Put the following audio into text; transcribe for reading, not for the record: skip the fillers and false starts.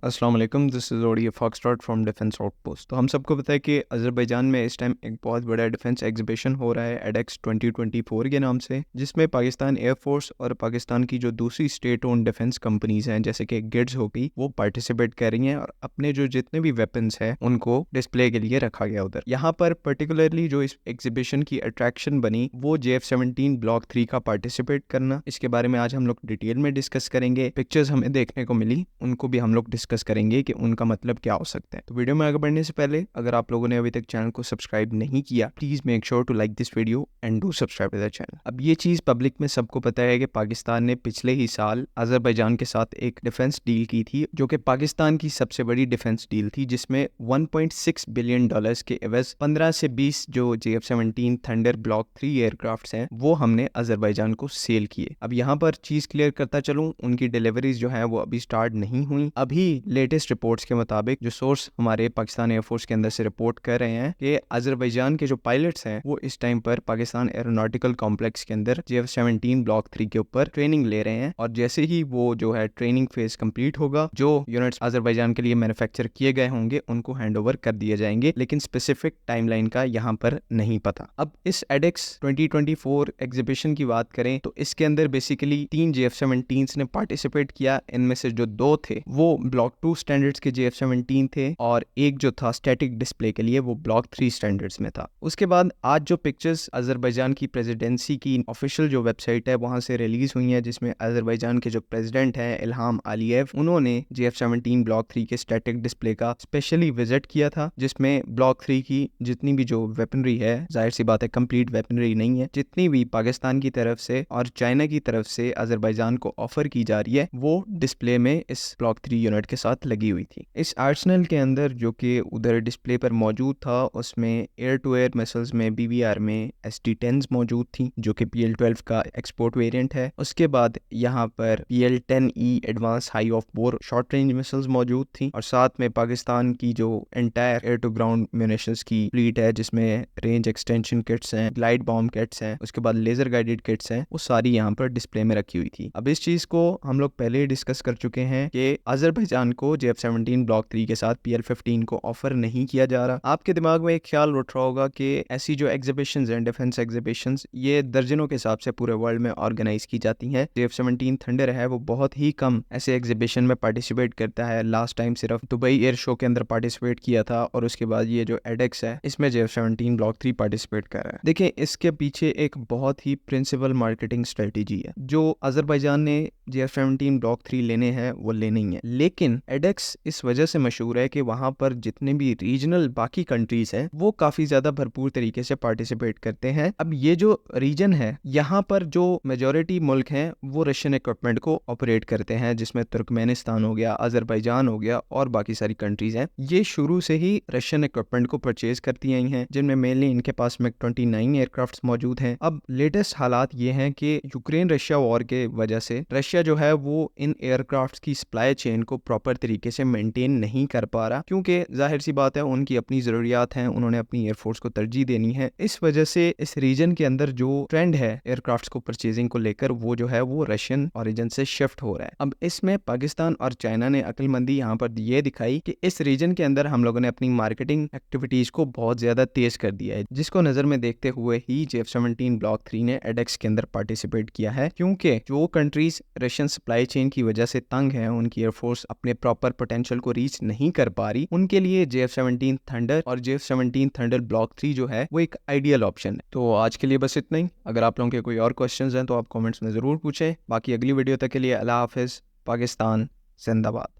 अस्सलाम वालेकुम, this is OD foxtrot from defence outpost. तो हम सबको पता है कि अज़रबैजान में इस टाइम एक बहुत बड़ा डिफेंस एग्जीबिशन हो रहा है एडेक्स 2024 के नाम से, जिसमें पाकिस्तान एयरफोर्स और पाकिस्तान की जो दूसरी स्टेट ओन डिफेंस कंपनीज हैं जैसे कि गिड्स हो गई, वो पार्टिसिपेट कर रही हैं और अपने जो जितने भी वेपन्स हैं उनको डिस्प्ले के लिए रखा गया उधर। यहाँ पर पर्टिकुलरली जो इस एग्जीबिशन की अट्रैक्शन बनी वो JF-17 ब्लॉक 3 का पार्टिसिपेट करना। इसके बारे में आज हम लोग डिटेल में डिस्कस करेंगे। पिक्चर्स हमें देखने को मिली, उनको भी हम लोग डिस्कस करेंगे कि उनका मतलब क्या हो सकता है। तो वीडियो में आगे बढ़ने से पहले अगर आप लोगों ने अभी तक चैनल को सब्सक्राइब नहीं किया, please make sure to like this video and do subscribe to the channel. अब ये चीज पब्लिक में सबको पता है कि पाकिस्तान ने पिछले ही साल अजरबैजान के साथ एक डिफेंस डील की थी, जो कि पाकिस्तान की सबसे बड़ी डिफेंस डील थी, जिसमें 1.6 बिलियन डॉलर्स के एवज 15 से 20 जो JF-17 थंडर ब्लॉक 3 एयरक्राफ्ट्स हैं वो हमने अजरबैजान को सेल किए। अब यहाँ पर चीज क्लियर करता चलूं, उनकी डिलीवरीज जो है वो अभी स्टार्ट नहीं हुई। अभी लेटेस्ट रिपोर्ट्स के मुताबिक जो सोर्स हमारे पाकिस्तान एयरफोर्स के अंदर से रिपोर्ट कर रहे हैं कि अजरबैजान के जो पायलट्स हैं वो इस टाइम पर पाकिस्तान एरोनॉटिकल कॉम्प्लेक्स के अंदर JF-17 ब्लॉक 3 के ऊपर ट्रेनिंग ले रहे हैं, और जैसे ही वो जो है ट्रेनिंग फेज कंप्लीट होगा, जो यूनिट्स अजरबैजान के लिए मैन्युफैक्चर किए गए होंगे उनको हैंड ओवर कर दिए जाएंगे, लेकिन स्पेसिफिक टाइमलाइन का यहाँ पर नहीं पता। अब इस एडेक्स 2024 एग्जीबिशन की बात करें तो इसके अंदर बेसिकली 3 JF-17 ने पार्टिसिपेट किया। इनमें से जो 2 थे वो ब्लॉक 2 स्टैंडर्ड्स के JF-17 थे, और एक जो था स्टैटिक डिस्प्ले के लिए वो ब्लॉक 3 स्टैंडर्ड्स में था। उसके बाद आज जो पिक्चर्स अजरबैजान की प्रेसिडेंसी की ऑफिशियल जो वेबसाइट है वहां से रिलीज हुई है, जिसमें अजरबैजान के जो प्रेसिडेंट हैं इल्हाम अलीयेव, उन्होंने JF-17 ब्लॉक 3 के स्टैटिक डिस्प्ले का स्पेशली विजिट किया था, जिसमें ब्लॉक 3 की जितनी भी जो वेपनरी है, जाहिर सी बात है कंप्लीट वेपनरी नहीं है, जितनी भी पाकिस्तान की तरफ से और चाइना की तरफ से अजरबैजान को ऑफर की जा रही है वो डिस्प्ले में इस ब्लॉक 3 यूनिट के साथ लगी हुई थी। इस आर्सेनल के अंदर जो कि उधर डिस्प्ले पर मौजूद था, उसमें एयर टू एयर मिसाइल्स में BBR में SD-10s मौजूद थी, जो कि PL-12 का एक्सपोर्ट वेरिएंट है। उसके बाद यहाँ पर PL-10E advance high off bore short range missiles मौजूद थी, और साथ में पाकिस्तान की जो entire air to ground munitions की फ्लीट है, जिसमें रेंज एक्सटेंशन किट्स हैं, ग्लाइड बॉम्ब किट्स हैं, उसके बाद लेजर गाइडेड किट्स हैं, वो सारी यहाँ पर डिस्प्ले में रखी हुई थी। अब इस चीज को हम लोग पहले ही डिस्कस कर चुके हैं कि अजरबैजान को JF-17 ब्लॉक 3 के साथ PL-15 को ऑफर नहीं किया जा रहा। आपके दिमाग में एक ख्याल उठ रहा होगा कि ऐसी जो एग्जीबिशंस हैं, डिफेंस एग्जीबिशंस, ये दर्जनों के हिसाब से पूरे वर्ल्ड में ऑर्गेनाइज की जाती हैं। JF-17 थंडर है वो बहुत ही कम ऐसे एग्जीबिशन में पार्टिसिपेट करता है। लास्ट टाइम सिर्फ दुबई एयर शो के अंदर पार्टिसिपेट किया था, और उसके बाद ये जो एडेक्स है इसमें JF-17 ब्लॉक 3 पार्टिसिपेट कर रहा है। देखिए, इसके पीछे एक बहुत ही प्रिंसिपल मार्केटिंग स्ट्रेटेजी है। जो अजरबैजान ने JF-17 ब्लॉक 3 लेने हैं वो लेने ही है, लेकिन एडेक्स इस वजह से मशहूर है कि वहां पर जितने भी रीजनल बाकी कंट्रीज हैं वो काफी ज्यादा भरपूर तरीके से पार्टिसिपेट करते हैं। अब ये जो रीजन है, यहाँ पर जो मेजोरिटी मुल्क हैं वो रशियन इक्विपमेंट को ऑपरेट करते हैं, जिसमें तुर्कमेनिस्तान हो गया, अजरबैजान हो गया, और बाकी सारी कंट्रीज हैं। ये शुरू से ही रशियन इक्विपमेंट को परचेज करती आई हैं, जिनमें मेनली इनके पास MiG-29 एयरक्राफ्ट मौजूद हैं। अब लेटेस्ट हालात ये हैं कि यूक्रेन रशिया वॉर के वजह से रशिया जो है वो इन एयरक्राफ्ट की सप्लाई चेन को प्रॉपर तरीके से मेंटेन नहीं कर पा रहा, क्योंकि जाहिर सी बात है उनकी अपनी जरूरियात हैं, उन्होंने अपनी एयरफोर्स को तरजीह देनी है। इस वजह से इस रीजन के अंदर जो ट्रेंड है एयरक्राफ्ट को परचेजिंग को लेकर, वो जो है वो रशियन ओरिजिन से शिफ्ट हो रहा है। अब इसमें पाकिस्तान और चाइना ने अक्लमंदी यहाँ पर ये दिखाई कि इस रीजन के अंदर हम लोगों ने अपनी मार्केटिंग एक्टिविटीज को बहुत ज्यादा तेज कर दिया है, जिसको नजर में देखते हुए ही JF-17 ब्लॉक 3 ने एडेक्स के अंदर पार्टिसिपेट किया है, क्योंकि जो कंट्रीज रशियन सप्लाई चेन की वजह से तंग है, उनकी एयरफोर्स अपने प्रॉपर पोटेंशियल को रीच नहीं कर पा रही, उनके लिए JF-17 थंडर और JF-17 थंडर ब्लॉक 3 जो है वो एक आइडियल ऑप्शन है। तो आज के लिए बस इतना ही। अगर आप लोगों के कोई और क्वेश्चंस हैं तो आप कमेंट्स में जरूर पूछें। बाकी अगली वीडियो तक के लिए अल्लाह हाफिज। पाकिस्तान जिंदाबाद।